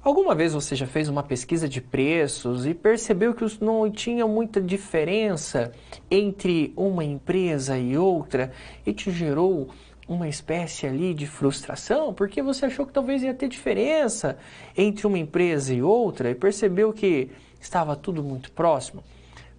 Alguma vez você já fez uma pesquisa de preços e percebeu que não tinha muita diferença entre uma empresa e outra e te gerou uma espécie ali de frustração porque você achou que talvez ia ter diferença entre uma empresa e outra e percebeu que estava tudo muito próximo?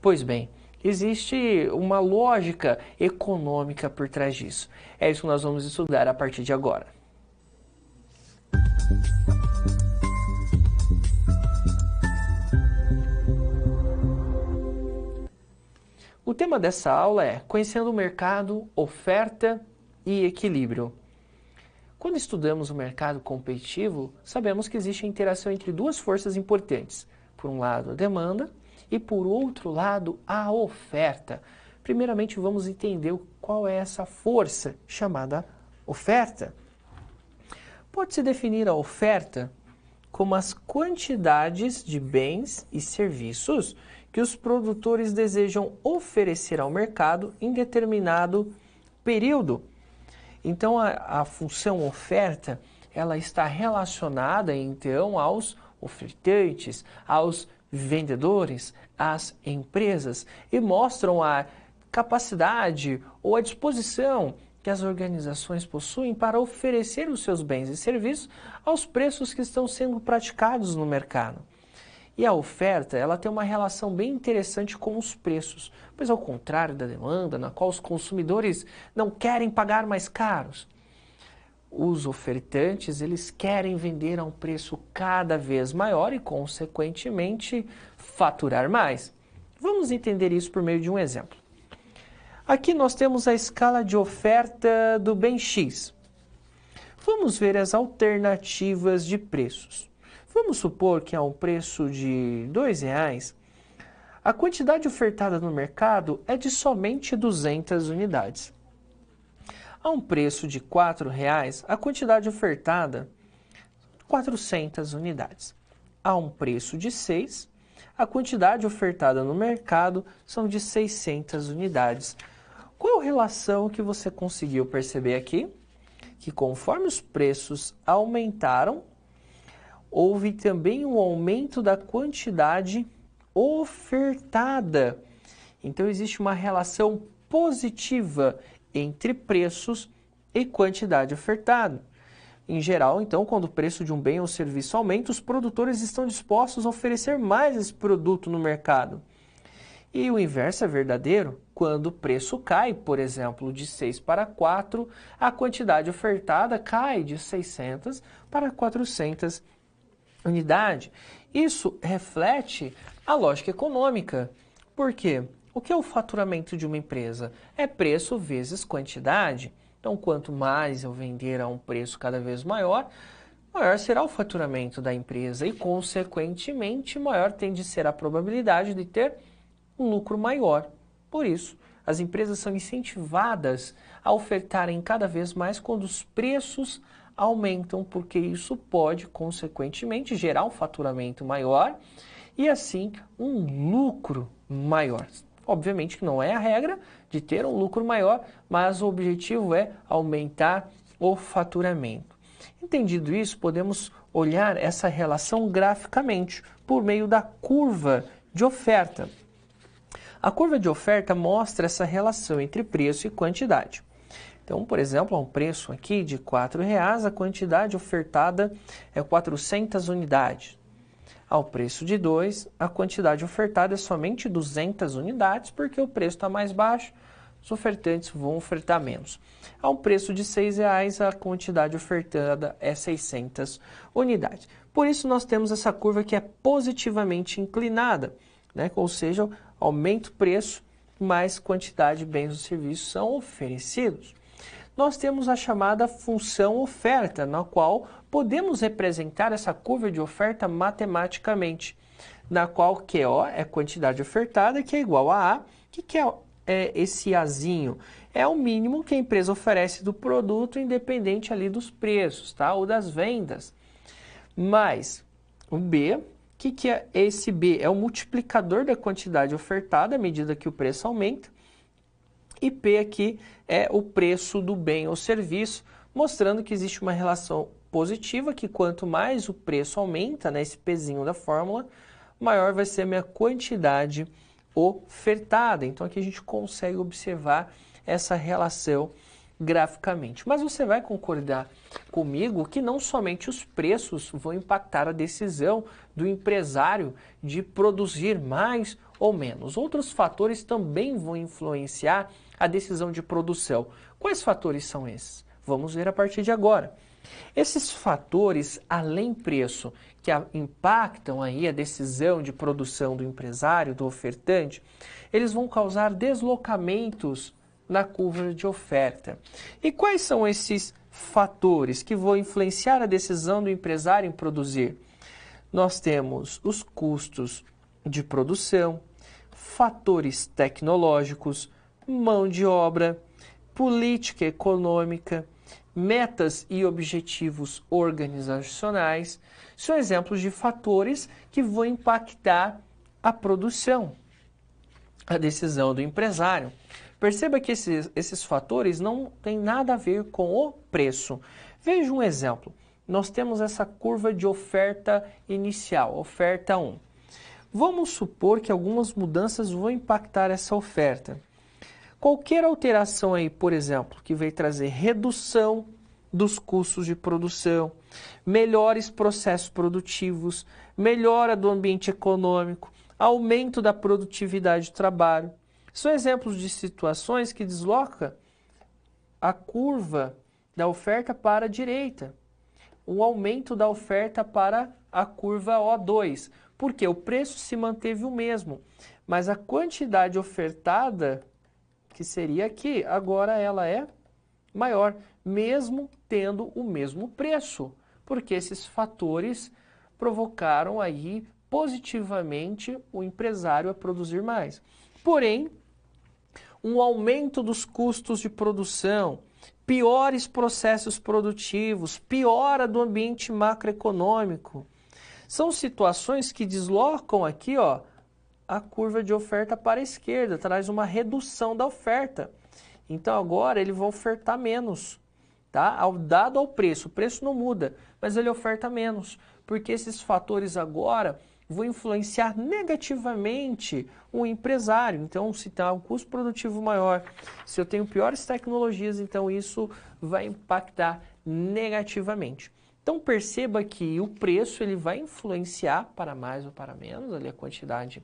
Pois bem, existe uma lógica econômica por trás disso. É isso que nós vamos estudar a partir de agora. O tema dessa aula é Conhecendo o mercado, oferta e equilíbrio. Quando estudamos o mercado competitivo, sabemos que existe a interação entre duas forças importantes. Por um lado, a demanda e, por outro lado, a oferta. Primeiramente, vamos entender qual é essa força chamada oferta. Pode-se definir a oferta como as quantidades de bens e serviços que os produtores desejam oferecer ao mercado em determinado período. Então, a função oferta, ela está relacionada, então, aos ofertantes, aos vendedores, às empresas, e mostram a capacidade ou a disposição que as organizações possuem para oferecer os seus bens e serviços aos preços que estão sendo praticados no mercado. E a oferta, ela tem uma relação bem interessante com os preços, pois ao contrário da demanda, na qual os consumidores não querem pagar mais caros, os ofertantes, eles querem vender a um preço cada vez maior e, consequentemente, faturar mais. Vamos entender isso por meio de um exemplo. Aqui nós temos a escala de oferta do bem X. Vamos ver as alternativas de preços. Vamos supor que a um preço de R$2, a quantidade ofertada no mercado é de somente 200 unidades. A um preço de R$4, a quantidade ofertada é 400 unidades. A um preço de 6, a quantidade ofertada no mercado são de 600 unidades. Qual a relação que você conseguiu perceber aqui? Que conforme os preços aumentaram, houve também um aumento da quantidade ofertada. Então, existe uma relação positiva entre preços e quantidade ofertada. Em geral, então, quando o preço de um bem ou serviço aumenta, os produtores estão dispostos a oferecer mais esse produto no mercado. E o inverso é verdadeiro. Quando o preço cai, por exemplo, de 6 para 4, a quantidade ofertada cai de 600 para 400 unidades. Isso reflete a lógica econômica. Por quê? O que é o faturamento de uma empresa? É preço vezes quantidade. Então, quanto mais eu vender a um preço cada vez maior, maior será o faturamento da empresa e, consequentemente, maior tende a ser a probabilidade de ter um lucro maior. Por isso, as empresas são incentivadas a ofertarem cada vez mais quando os preços aumentam, porque isso pode, consequentemente, gerar um faturamento maior e, assim, um lucro maior. Obviamente que não é a regra de ter um lucro maior, mas o objetivo é aumentar o faturamento. Entendido isso, podemos olhar essa relação graficamente por meio da curva de oferta. A curva de oferta mostra essa relação entre preço e quantidade. Então, por exemplo, a um preço aqui de R$4, a quantidade ofertada é 400 unidades. Ao preço de 2, a quantidade ofertada é somente 200 unidades, porque o preço está mais baixo, os ofertantes vão ofertar menos. A um preço de R$6, a quantidade ofertada é 600 unidades. Por isso, nós temos essa curva que é positivamente inclinada, né? Ou seja, aumenta o preço, mais quantidade de bens ou serviços são oferecidos. Nós temos a chamada função oferta, na qual podemos representar essa curva de oferta matematicamente, na qual QO é quantidade ofertada, que é igual a A. O que é esse Azinho? É o mínimo que a empresa oferece do produto, independente ali dos preços, tá? Ou das vendas. Mais o B. O que é esse B? É o multiplicador da quantidade ofertada à medida que o preço aumenta. E P aqui é o preço do bem ou serviço, mostrando que existe uma relação positiva, que quanto mais o preço aumenta, né, esse pezinho da fórmula, maior vai ser a minha quantidade ofertada. Então aqui a gente consegue observar essa relação graficamente. Mas você vai concordar comigo que não somente os preços vão impactar a decisão do empresário de produzir mais ou menos. Outros fatores também vão influenciar a decisão de produção. Quais fatores são esses? Vamos ver a partir de agora. Esses fatores, além preço, que impactam aí a decisão de produção do empresário, do ofertante, eles vão causar deslocamentos na curva de oferta. E quais são esses fatores que vão influenciar a decisão do empresário em produzir? Nós temos os custos de produção, fatores tecnológicos, mão de obra, política econômica, metas e objetivos organizacionais, são exemplos de fatores que vão impactar a produção, a decisão do empresário. Perceba que esses fatores não têm nada a ver com o preço. Veja um exemplo. Nós temos essa curva de oferta inicial, oferta 1. Vamos supor que algumas mudanças vão impactar essa oferta. Qualquer alteração aí, por exemplo, que vai trazer redução dos custos de produção, melhores processos produtivos, melhora do ambiente econômico, aumento da produtividade do trabalho. São exemplos de situações que deslocam a curva da oferta para a direita, o aumento da oferta para a curva O2, porque o preço se manteve o mesmo, mas a quantidade ofertada, que seria aqui, agora ela é maior, mesmo tendo o mesmo preço, porque esses fatores provocaram aí positivamente o empresário a produzir mais. Porém, um aumento dos custos de produção, piores processos produtivos, piora do ambiente macroeconômico, são situações que deslocam aqui, ó, a curva de oferta para a esquerda, traz uma redução da oferta. Então agora ele vai ofertar menos, tá? Dado ao preço, o preço não muda, mas ele oferta menos, porque esses fatores agora vão influenciar negativamente o empresário. Então, se tem um custo produtivo maior, se eu tenho piores tecnologias, então isso vai impactar negativamente. Então perceba que o preço ele vai influenciar para mais ou para menos, ali a quantidade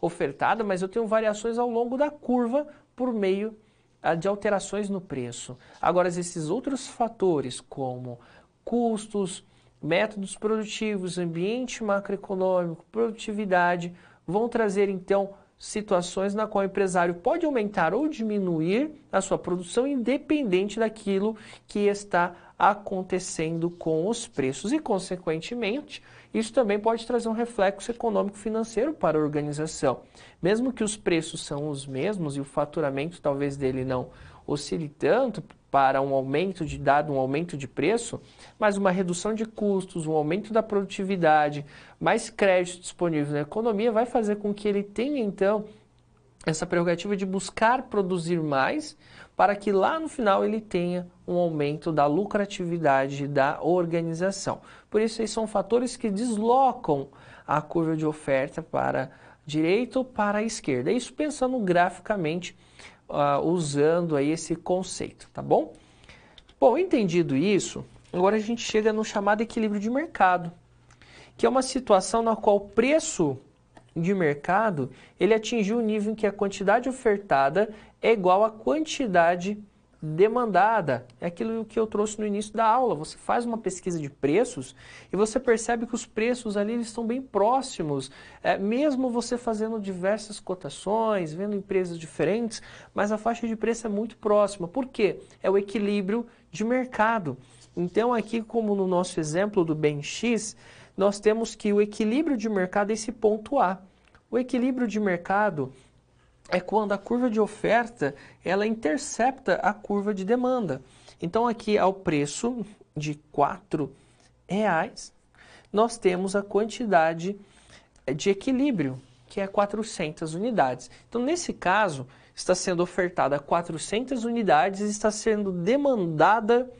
ofertada, mas eu tenho variações ao longo da curva por meio de alterações no preço. Agora, esses outros fatores, como custos, métodos produtivos, ambiente macroeconômico, produtividade, vão trazer então situações na qual o empresário pode aumentar ou diminuir a sua produção independente daquilo que está acontecendo com os preços e, consequentemente, isso também pode trazer um reflexo econômico-financeiro para a organização. Mesmo que os preços são os mesmos e o faturamento talvez dele não oscile tanto para um aumento de preço, mas uma redução de custos, um aumento da produtividade, mais crédito disponível na economia vai fazer com que ele tenha então essa prerrogativa de buscar produzir mais para que lá no final ele tenha um aumento da lucratividade da organização. Por isso, esses são fatores que deslocam a curva de oferta para a direita ou para a esquerda. Isso pensando graficamente, usando aí esse conceito, tá bom? Bom, entendido isso, agora a gente chega no chamado equilíbrio de mercado, que é uma situação na qual o preço de mercado ele atingiu o nível em que a quantidade ofertada é igual à quantidade demandada. É aquilo que eu trouxe no início da aula. Você faz uma pesquisa de preços e você percebe que os preços ali eles estão bem próximos, mesmo você fazendo diversas cotações, vendo empresas diferentes, mas a faixa de preço é muito próxima. Por quê? É o equilíbrio de mercado. Então aqui, como no nosso exemplo do bem X, nós temos que o equilíbrio de mercado é esse ponto A. O equilíbrio de mercado é quando a curva de oferta ela intercepta a curva de demanda. Então aqui ao preço de R$4, nós temos a quantidade de equilíbrio, que é 400 unidades. Então nesse caso, está sendo ofertada 400 unidades e está sendo demandada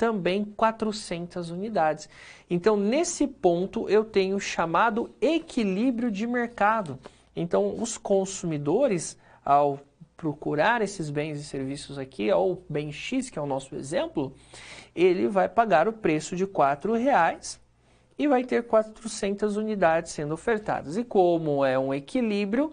também 400 unidades. Então, nesse ponto, eu tenho o chamado equilíbrio de mercado. Então, os consumidores, ao procurar esses bens e serviços aqui, ou bem X, que é o nosso exemplo, ele vai pagar o preço de R$ 4,00 e vai ter 400 unidades sendo ofertadas. E como é um equilíbrio,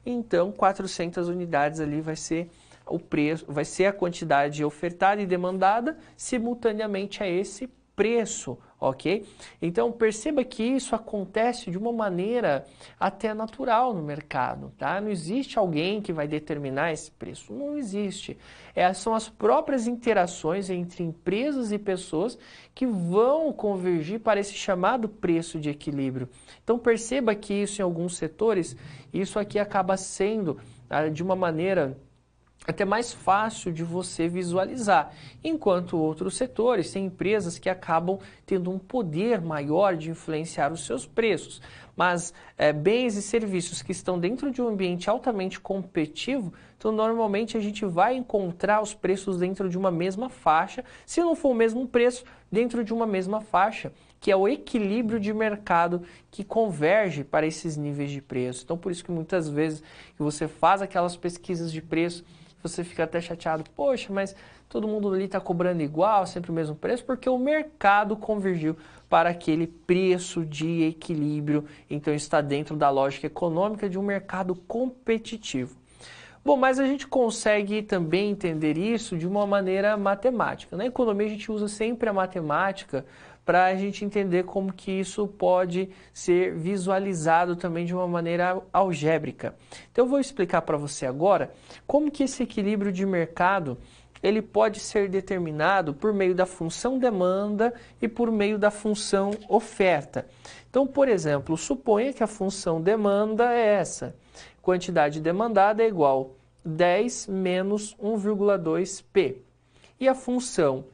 então 400 unidades ali vai ser o preço, vai ser a quantidade ofertada e demandada simultaneamente a esse preço, ok? Então perceba que isso acontece de uma maneira até natural no mercado, tá? Não existe alguém que vai determinar esse preço, não existe. São as próprias interações entre empresas e pessoas que vão convergir para esse chamado preço de equilíbrio. Então perceba que isso em alguns setores, isso aqui acaba sendo de uma maneira até mais fácil de você visualizar, enquanto outros setores têm empresas que acabam tendo um poder maior de influenciar os seus preços. Mas bens e serviços que estão dentro de um ambiente altamente competitivo, então normalmente a gente vai encontrar os preços dentro de uma mesma faixa, se não for o mesmo preço, dentro de uma mesma faixa, que é o equilíbrio de mercado que converge para esses níveis de preço. Então por isso que muitas vezes que você faz aquelas pesquisas de preço, você fica até chateado, poxa, mas todo mundo ali está cobrando igual, sempre o mesmo preço, porque o mercado convergiu para aquele preço de equilíbrio, então está dentro da lógica econômica de um mercado competitivo. Bom, mas a gente consegue também entender isso de uma maneira matemática. Na economia a gente usa sempre a matemática para a gente entender como que isso pode ser visualizado também de uma maneira algébrica. Então eu vou explicar para você agora como que esse equilíbrio de mercado ele pode ser determinado por meio da função demanda e por meio da função oferta. Então, por exemplo, suponha que a função demanda é essa. Quantidade demandada é igual a 10 menos 1,2P. E a função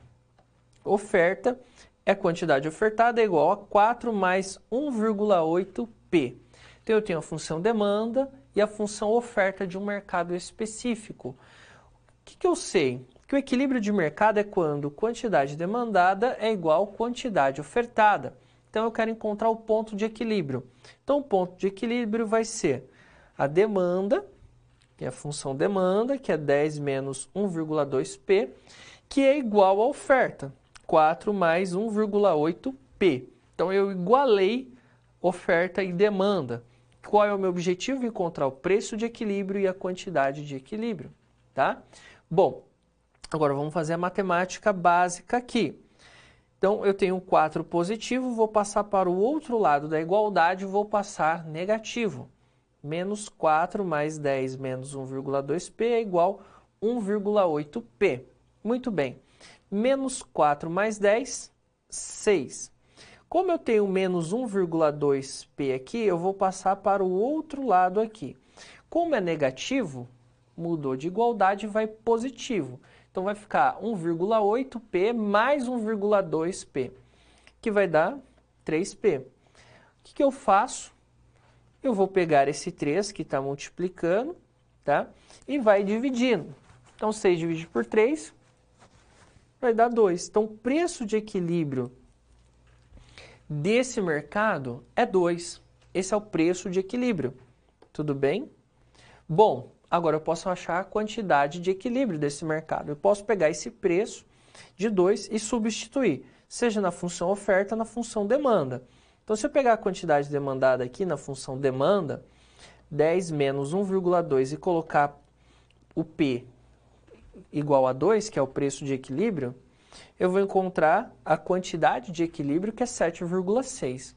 oferta é a quantidade ofertada é igual a 4 mais 1,8P. Então, eu tenho a função demanda e a função oferta de um mercado específico. O que eu sei? Que o equilíbrio de mercado é quando quantidade demandada é igual a quantidade ofertada. Então, eu quero encontrar o ponto de equilíbrio. Então, o ponto de equilíbrio vai ser a demanda, que é a função demanda, que é 10 menos 1,2P, que é igual à oferta, 4 mais 1,8P. Então, eu igualei oferta e demanda. Qual é o meu objetivo? Encontrar o preço de equilíbrio e a quantidade de equilíbrio, tá? Bom, agora vamos fazer a matemática básica aqui. Então, eu tenho um 4 positivo, vou passar para o outro lado da igualdade, vou passar negativo. Menos 4 mais 10 menos 1,2P é igual a 1,8P. Muito bem. Menos 4 mais 10, 6. Como eu tenho menos 1,2P aqui, eu vou passar para o outro lado aqui. Como é negativo, mudou de igualdade e vai positivo. Então, vai ficar 1,8P mais 1,2P, que vai dar 3P. O que eu faço? Eu vou pegar esse 3 que está multiplicando, tá? E vai dividindo. Então, 6 dividido por 3 vai dar 2. Então, o preço de equilíbrio desse mercado é 2. Esse é o preço de equilíbrio. Tudo bem? Bom, agora eu posso achar a quantidade de equilíbrio desse mercado. Eu posso pegar esse preço de 2 e substituir, seja na função oferta ou na função demanda. Então, se eu pegar a quantidade demandada aqui na função demanda, 10 menos 1,2 e colocar o P igual a 2, que é o preço de equilíbrio, eu vou encontrar a quantidade de equilíbrio, que é 7,6.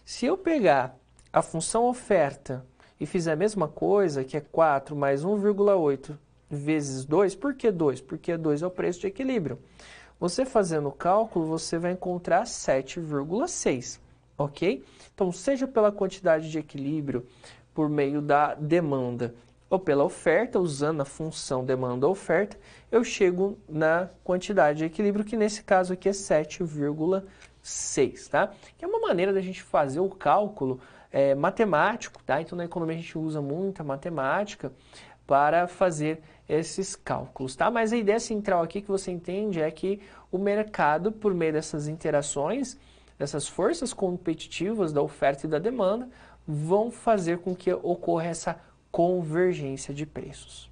Se eu pegar a função oferta e fizer a mesma coisa, que é 4 mais 1,8 vezes 2, por que 2? Porque 2 é o preço de equilíbrio. Você fazendo o cálculo, você vai encontrar 7,6, ok? Então, seja pela quantidade de equilíbrio por meio da demanda ou pela oferta, usando a função demanda-oferta, eu chego na quantidade de equilíbrio, que nesse caso aqui é 7,6, tá? Que é uma maneira da gente fazer o cálculo matemático, tá? Então, na economia a gente usa muita matemática para fazer esses cálculos, tá? Mas a ideia central aqui que você entende é que o mercado, por meio dessas interações, dessas forças competitivas da oferta e da demanda, vão fazer com que ocorra essa convergência de preços.